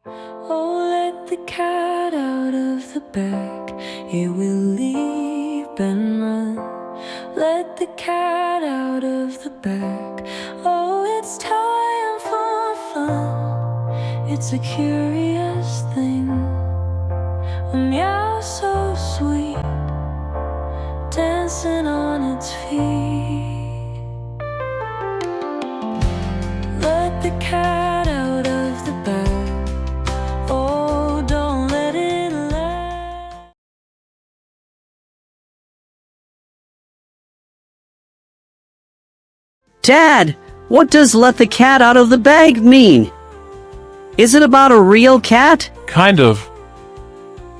Oh, let the cat out of the bag, it will leap and run. Let the cat out of the bag, oh, it's time for fun. It's a curious thing, a meow so sweet, dancing on its feet. Let the cat out of the bag, oh, don't let it lag. Dad, what does let the cat out of the bag mean? Is it about a real cat? Kind of.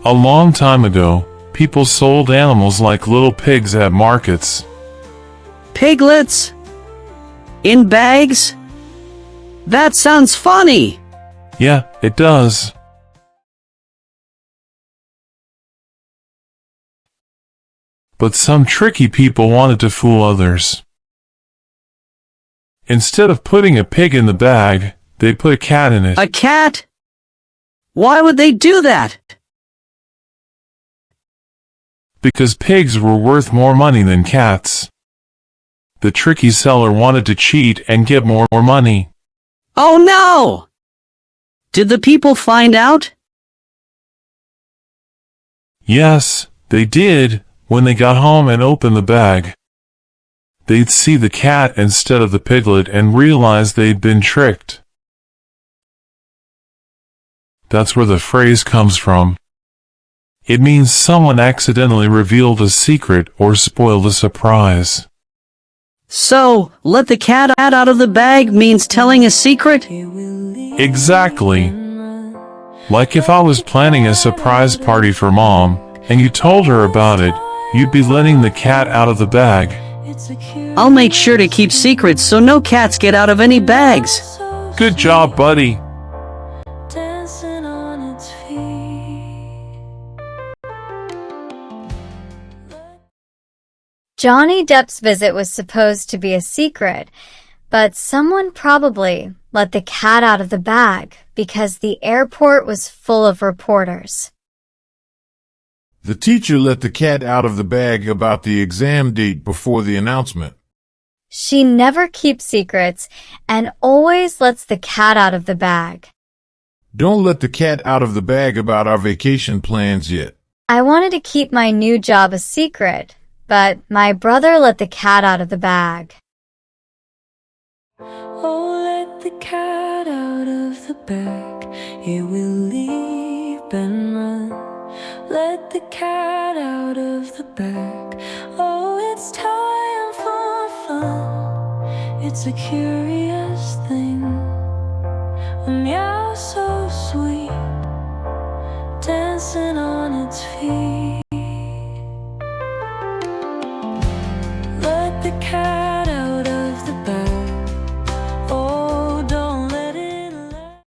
A long time ago, people sold animals like little pigs at markets. Piglets? In bags? That sounds funny. Yeah, it does. But some tricky people wanted to fool others. Instead of putting a pig in the bag, they put a cat in it. A cat? Why would they do that? Because pigs were worth more money than cats. The tricky seller wanted to cheat and get more money. Oh no! Did the people find out? Yes, they did. When they got home and opened the bag, they'd see the cat instead of the piglet and realize they'd been tricked. That's where the phrase comes from. It means someone accidentally revealed a secret or spoiled a surprise. So, let the cat out of the bag means telling a secret? Exactly. Like if I was planning a surprise party for Mom, and you told her about it, you'd be letting the cat out of the bag. I'll make sure to keep secrets so no cats get out of any bags. Good job, buddy. Dancing on its feet. Johnny Depp's visit was supposed to be a secret, but someone probably let the cat out of the bag because the airport was full of reporters. The teacher let the cat out of the bag about the exam date before the announcement. She never keeps secrets and always lets the cat out of the bag. Don't let the cat out of the bag about our vacation plans yet. I wanted to keep my new job a secret, but my brother let the cat out of the bag. Oh, let the cat out of the bag, it will leap and run. Let the cat out of the bag, oh, it's time for fun. It's a curious thing, a meow so sweet, dancing on its feet.